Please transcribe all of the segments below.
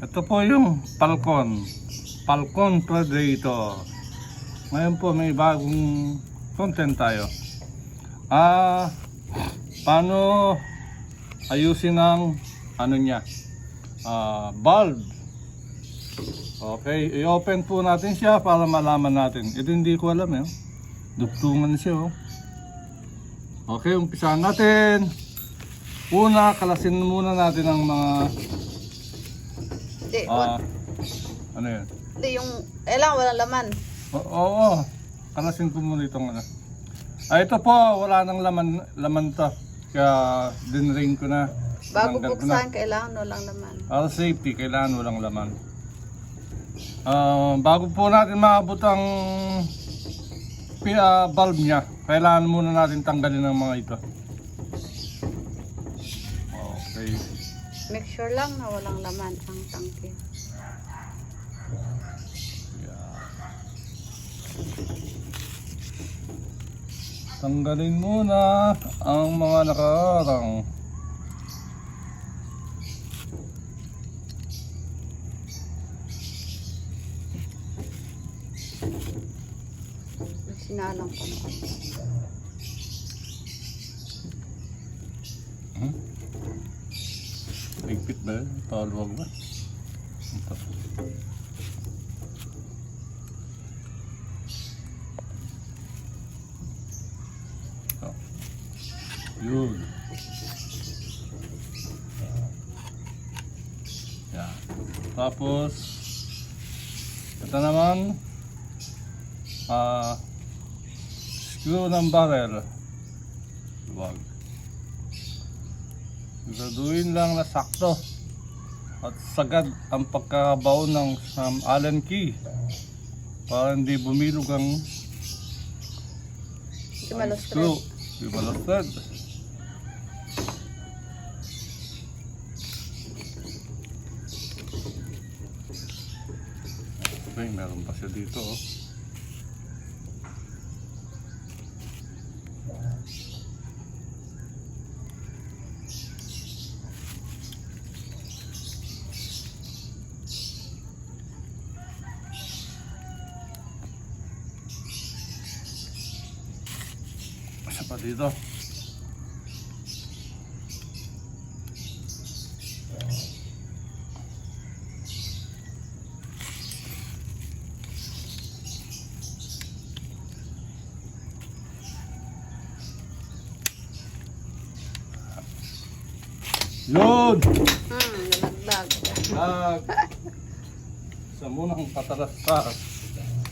Ito po yung Falcon Predator. Ngayon po may bagong content tayo. Paano ayusin ang ano niya? Bulb. Okay, i-open po natin siya para malaman natin. Ito hindi ko alam eh. Dugtungan siya oh. Okay, umpisahan natin. Una, kalasin muna natin ang mga Hindi, ano yun? hindi yung, lang walang laman. Oo, kalasin ko muna itong ano. Ito po, wala nang laman to. Kaya dinrain ko na. Bago Tinanggal ko buksan, kailangan walang laman. Para safety, kailangan walang laman. Bago po natin maabot ang bulb niya, kailangan muna natin tanggalin ang mga ito. Okay. Make sure lang na walang laman ang tangke. Tanggalin muna ang mga nakaarang. Sinalang ko na. Ligpit ba yun? Tawag ba? Ito. Yun. Yan. Tapos ito naman screw ng barrel. Wag. Gagawin lang na sakto at sagad ang pagkakabaon ng Allen key para hindi bumilog ang Hindi malustred. screw. Hindi malustred. Okay, meron pa siya dito oh. Isa pa dito. Yun! Nalagdag. Isa munang patalas-talas.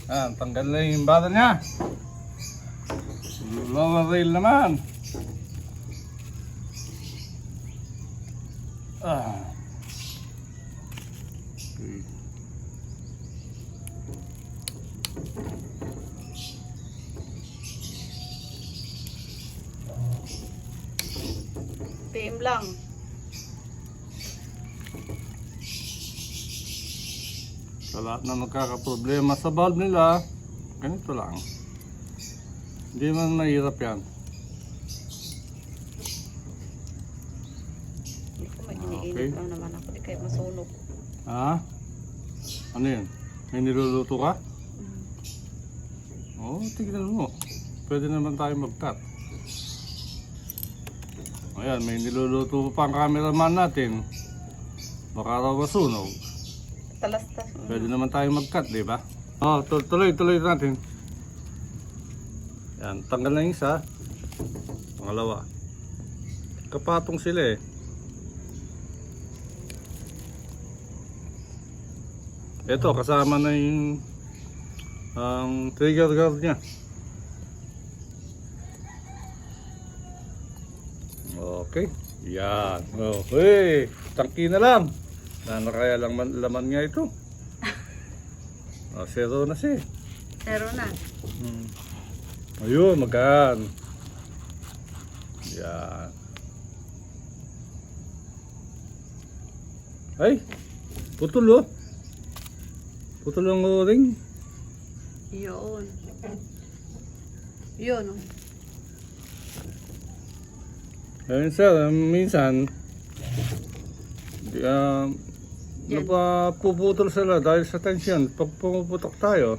Ayan, tanggal na yung bata niya. Lower rail naman. Okay. PM lang. Sa lahat na nagkakaproblema sa valve nila, ganito lang. Hindi man mahirap yan. Hindi ko Okay. mag-iniinit lang naman ako. Di kayo masunog. Ha? Ano yun? May niluluto ka? Oo, tignan mo. Pwede naman tayo mag-cut. Ayan, may niluluto pa ang cameraman natin. Baka raw masunog. Talastas. Pwede naman tayo mag-cut, di ba? Tuloy natin. Yan, tanggal na yung isa. Pangalawa. Kapatong sila eh. Ito, kasama na yung ang trigger guard niya. Okay. Yan. Okay. Tangki na lang. Kaya lang laman nga ito. Zero na siya. Zero na. Ayun, magaan. Yan. Ay, putol oh. Putol ang o-ring. Yun. Yun. Ayun sir, minsan Yan. napuputol sila dahil sa tension. Pag pumuputok tayo,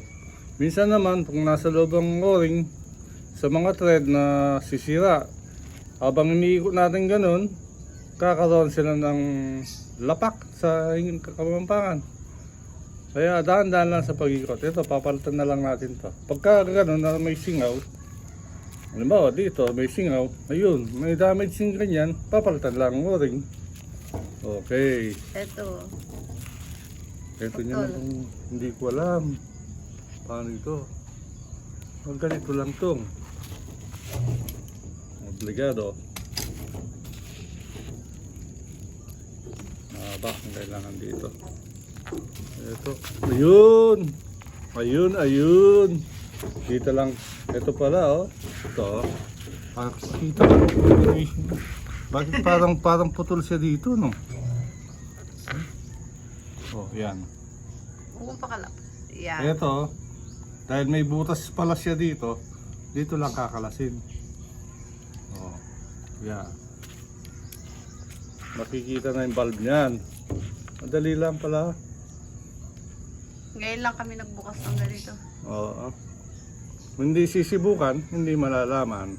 minsan naman kung nasa loob ang o-ring sa mga thread na sisira, habang iniikot natin ganun, kakaroon sila ng lapak sa kamampangan. Kaya dahan-dahan lang sa pag-ikot. Ito, papalitan na lang natin to. Pagka ganun na may singaw, halimbawa dito may singaw, ayun, may damage yung ganyan, papalitan lang ang o-ring. Okay. Ito. Ito niya Putol. hindi ko alam. Paano ito? Ganito lang tong. Obligado. Ang kailangan dito. Ito. Ayun! Ayun! Dito lang. Ito pala, oh. Ito. Kita ko. Bakit parang putol siya dito, no? Oh, yan. Huwag pakalap. Yan. Ito, dahil may butas pala siya dito, dito lang kakalasin. Oh, yan. Makikita na yung bulb niyan. Madali lang pala. Ngayon lang kami nagbukas ng ganito. Oo. Kung hindi sisibukan, hindi malalaman.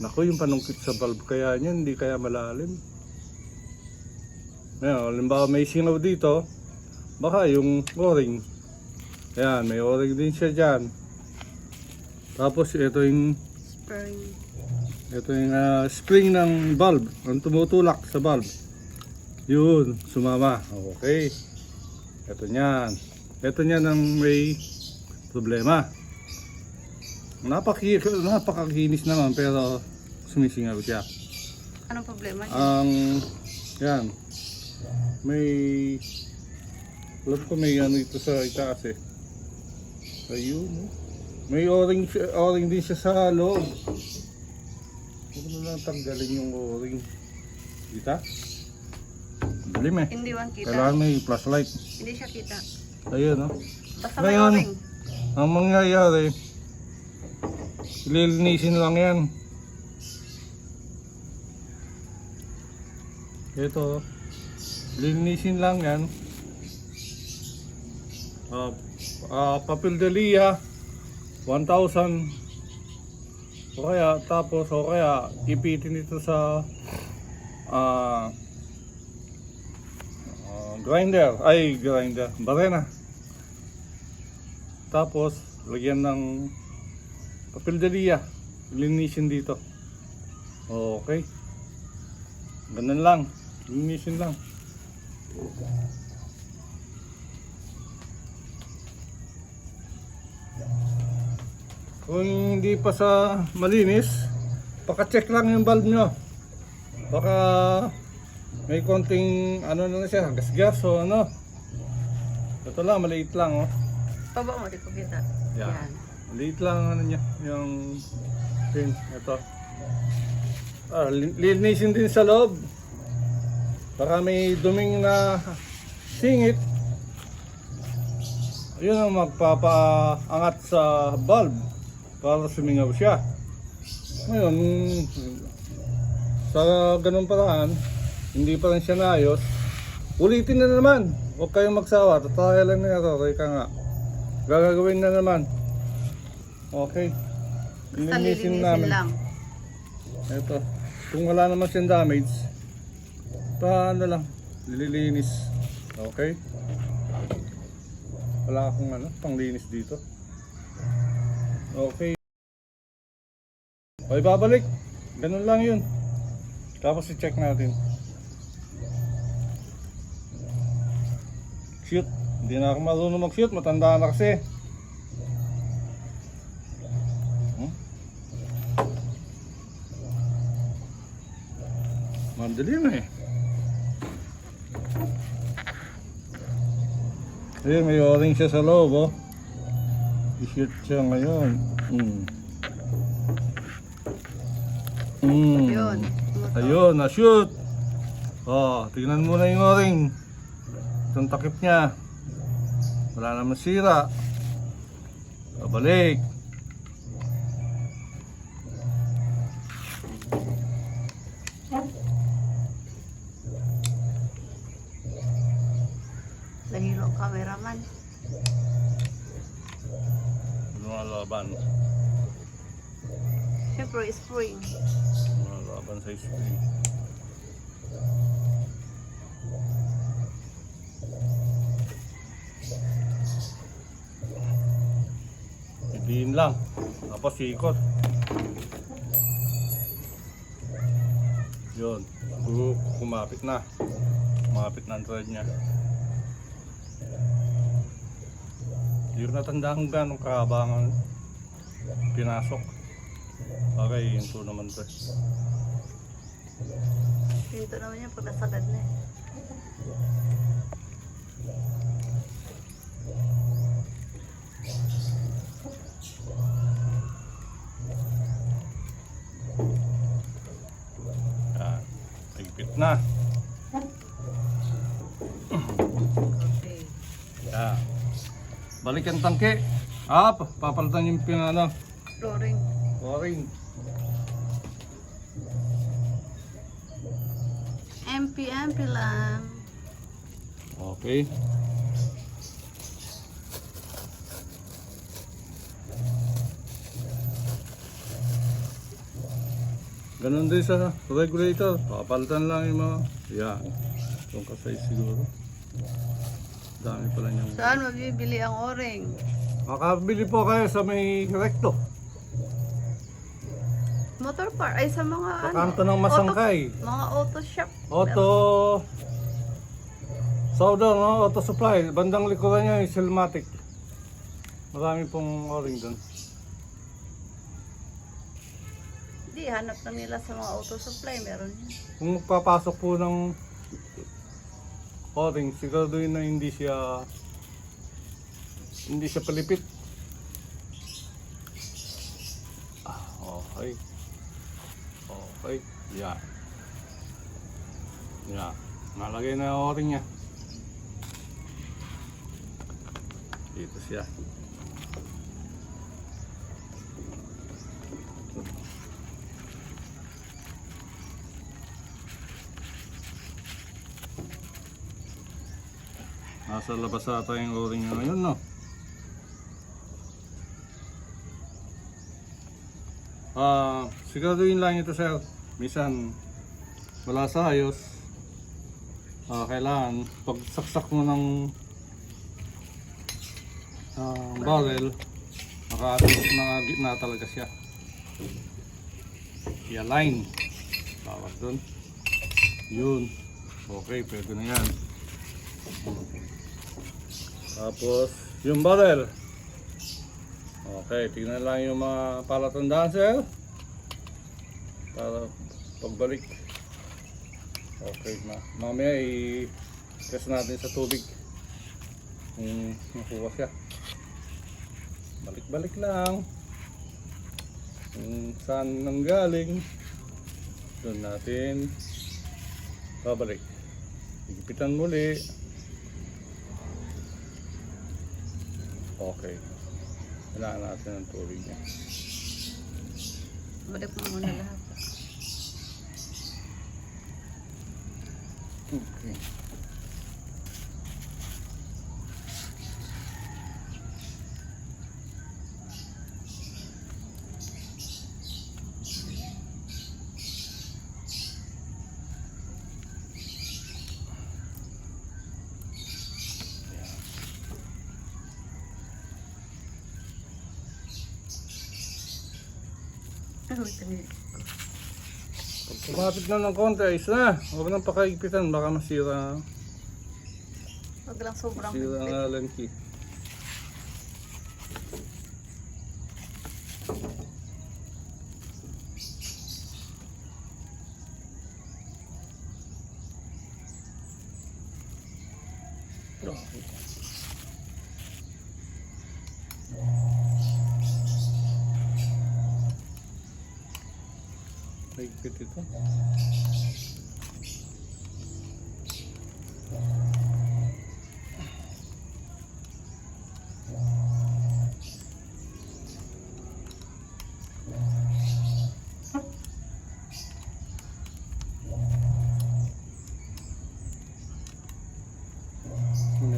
Naku, yung panungkit sa bulb kaya niyan, hindi kaya malalim. Ngayon, halimbawa may singaw dito, baka yung o-ring. Ayan, may o-ring din siya dyan. Tapos ito yung Spring. spring ng bulb, ang tumutulak sa bulb. Yun, sumama. Okay. Ito niyan ang may problema. Napakakinis naman pero sumisingaw siya. Anong problema niya? Yan. May alam ko may ano ito sa itaas eh. Ayun. Oh. May o-ring din siya sa loob. Huwag mo lang tanggalin yung o-ring. Kita? Dalim eh. Hindi man kita. Kailangan may flashlight. Hindi siya kita. Ayun oh. Basta may Ngayon, o-ring. ang mangyayari, lilinisin lang yan. Ito, lilinisin lang yan. Papel de Lia, 1,000. O kaya ipitin ito sa grinder, barena. Tapos, lagyan ng papel de Lia, linisin dito. Okay. Ganun lang, linisin lang. Kung hindi pa sa malinis, paka-check lang yung bulb nyo. Baka may konting ano na siya, gas-gas o ano. Ito lang, maliit lang oh. Baba mo, di ko kita. Yan. Yan. Maliit lang ano niya, yung pin. Ito. Linisin din sa loob. Baka may duming na singit. Yun ang magpapaangat sa bulb para sumingaw siya. Ngayon, sa ganun paraan, hindi pa rin siya naayos. Ulitin na naman. Huwag kayong magsawa. Tataya lang na ito. Teka nga. Gagawin na naman. Okay. Basta Lilinisin lilinisin lang. Ito. Kung wala naman siyang damage, paano lang, lilinis. Okay? Wala akong panglinis dito. Okay. Okay, babalik. Ganun lang yun. Tapos i-check natin. Shoot. Hindi na ako marunong mag-shoot. Matanda na kasi. Mandali na eh. Ayun, may o-ring siya sa loob oh. I-shoot siya ngayon. Yun. Ayun, na-shoot. Oh, tingnan mo na yung o-ring. Itong takip niya. Wala naman sira. Babalik. Nahilo ang cameraman. Lumalaban. Siyempre, spring. Lumalaban sa spring. Ibihin lang. Tapos ikot. Yun. Kumapit na. Kumapit na ang thread niya. Hindi ko natandaan kung gano'ng kahaba ang pinasok. Okay, yun po naman to. Pinto naman yan pag nasagad na eh. Yan. Higpit na. Okay. Yan. Balik ang tangke. Ah, papalitan yung pinano. Flooring. Boring. MP lang. Okay. Ganun din sa regulator. Papalitan lang yung mga... Yan. Itong kasay siguro. Dami pala niyang... Saan mabibili ang o-ring? Makabili po kayo sa may recto. Motor park ay sa mga Sa kanto ng Masangkay. Mga auto shop. Auto... Saudo, no? Auto supply. Bandang likuran niya yung Silmatic. Marami pong o-ring doon. Hindi, hanap lang nila sa mga auto supply. Meron yan. Kung magpapasok po ng o-ring, siguraduhin na hindi siya palipit. Ah, okay. Okay. Yan. Yan. Nalagay na yung o-ring niya. Dito siya. Nasa labas ata yung o-ring niya ngayon, no? Siguraduhin lang ito, sir. Minsan wala sa ayos. Kailangan pag saksak mo ng barrel, nakagitna talaga siya. I-align. Tawag doon. Yun. Okay, pwede na yan. Tapos, yung barrel. Okay, tingnan lang yung mga palatandaan, sir. Para pagbalik. Okay na. Mamaya i-test natin sa tubig. Kung nakuha siya. Balik-balik lang. Kung saan nanggaling, doon natin babalik. Igipitan muli. Okay. Kailangan natin ng tubig niya. Balik mo muna lahat. Okay. Ano ito niya? Pag kumapit na ng konti, ayos na. Huwag nang pakaigpitan, baka masira. Huwag lang sobrang Masira ang higpit. Allen key. Okay. Higpit ito.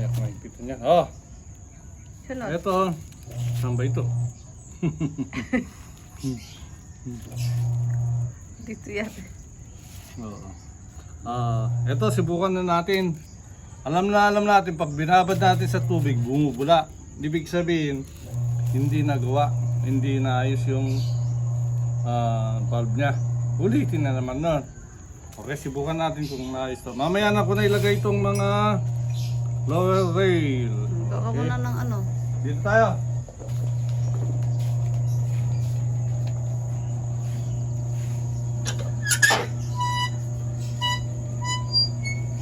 Ayak mahigpit niya. Oh, Sunod. ito. Saan ba ito? Dito yan. Oo. Ito, subukan na natin. Alam natin, pag binabad natin sa tubig, bumubula. Ibig sabihin, hindi nagawa. Hindi naayos yung valve niya. Ulitin na naman nun. Okay, subukan natin kung naayos to. Mamaya na ko na ilagay itong mga lower rail. Gawa ka muna ng ano. Dito tayo.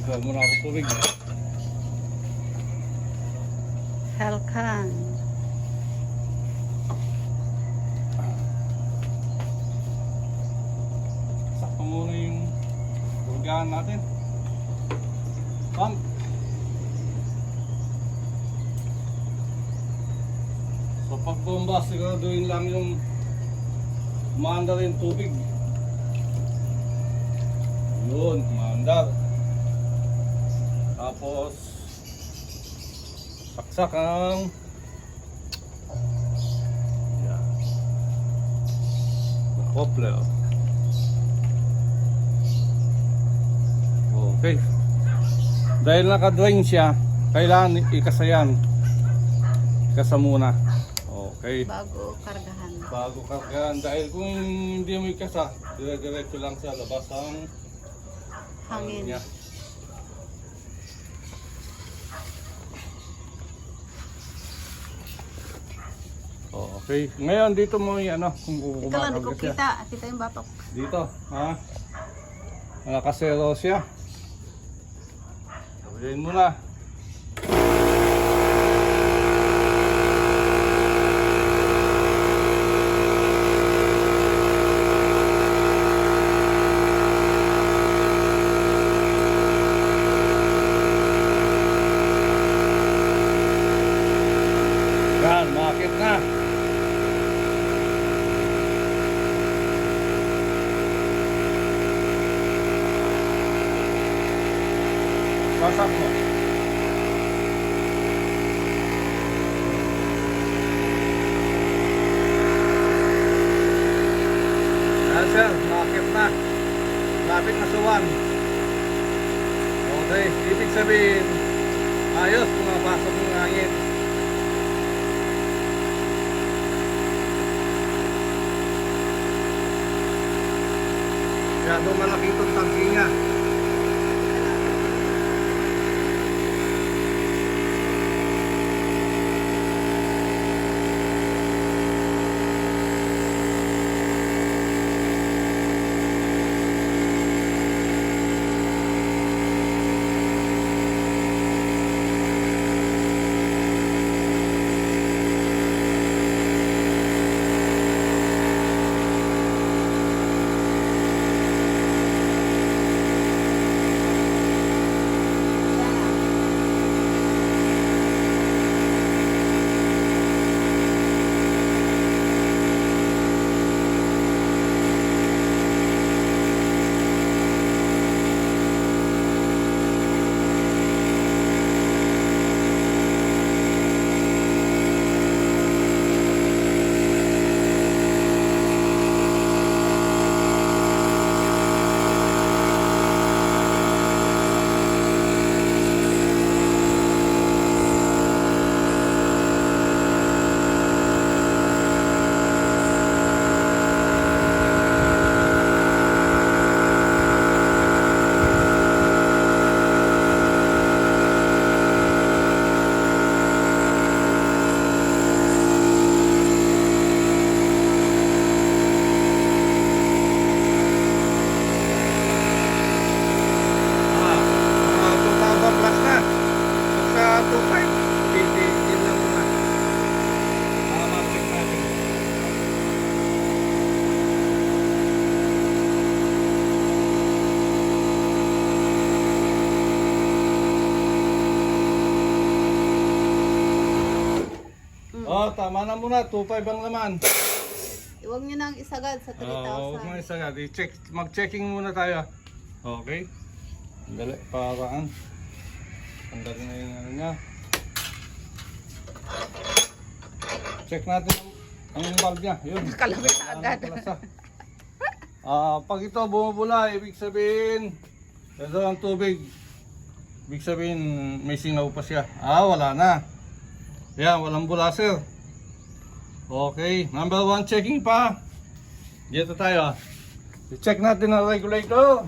Ikaw muna ako tubig. Helkan. Sakto muna yung burgahan natin. Pump. So pag bomba, siguraduhin lang yung umaandar yung tubig. Yun, umaandar. Tapos saksak ang yan. Coupler. Okay. Dahil naka-drain siya, kailangan ikasayan. Ikasa muna. Okay. Bago kargahan. Bago kargahan. Dahil kung hindi mo ikasa, dire-diretso lang sa labas ang Hangin. niya. Okay. Ngayon dito mo yung ano, kung Ikaw lang, di ko kumakarga siya. kita. Kita yung batok. Dito, ha? Nakasero siya. Sabihin mo na. Yan, makit na. Wasak mo. Yan sir, makit na. Lapit na sa 1. Okay, ibig sabihin, ayos, pumapasok ng hangin. Masyadong malaki itong tangki niya. Oh, tama na muna. 2.5 ang laman. Huwag nyo nang isagad sa 3,000. Huwag mo isagad. Mag-checking muna tayo. Okay? Dali, paraan. Tanggalin na yung ano niya. check natin ang valve niya. Yun. Kalawit na agad. Pag ito bumubula, ibig sabihin, ito ang tubig. Ibig sabihin, may singaw pa siya. Wala na. Yan, walang bula, sir. Okay, number 1 checking pa. Dito tayo. I-check natin ang regulator.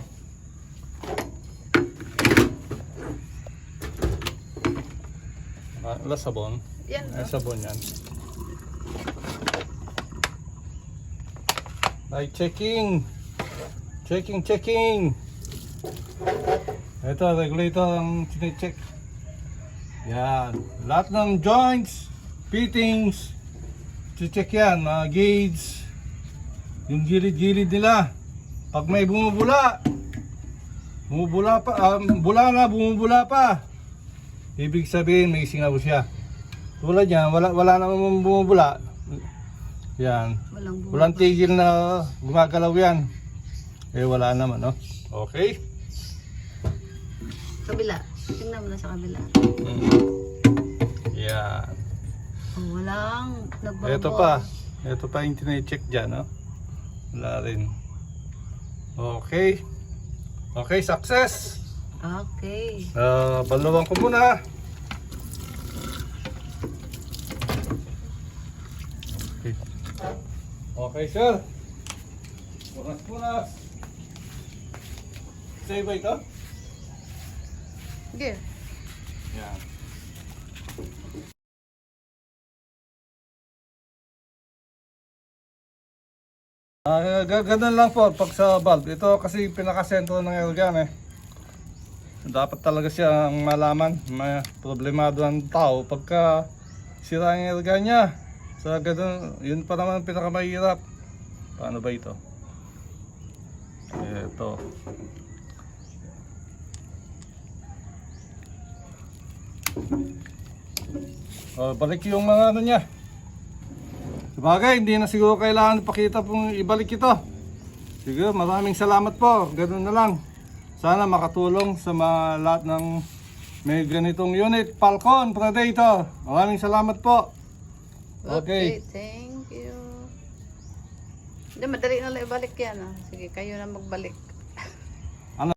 Wala sabon. Yan. Ay, sabon yan. Ay, checking. Checking. Ito, regulator ang sine-check. Yan. Lahat ng joints, fittings, check yan. Mga gauge, yung gilid-gilid nila. Pag may bumubula pa, bumubula pa. Ibig sabihin, may singaw siya. Tulad yan, wala namang bumubula. Yan. Walang tigil na gumagalaw yan. Wala naman, no? Okay. Kabila. Tingnan mo na sa kabila. Yan. Walang nagbabaw. Ito pa yung tine-check dyan, no? Wala rin. Okay. Okay, success. Okay. Balawang ko muna. Okay. Okay, sir. Punas. Save ba ito? Sige. Yan. Ganun lang po pag sa valve. Ito kasi pinakasentro ng airgun Dapat talaga siyang malaman. May problemado ang tao pagka sira ang airgun niya. Sa ganun, yun pa naman pinakamahirap. Paano ba ito? Ito. Balik yung mga ano niya. Sabagay, hindi na siguro kailangan ipakita pong ibalik ito. Siguro, maraming salamat po. Ganun na lang. Sana makatulong sa mga lahat ng may ganitong unit. Falcon Predator. Maraming salamat po. Okay. Thank you. Hindi, madali na lang ibalik yan. Sige, kayo na magbalik.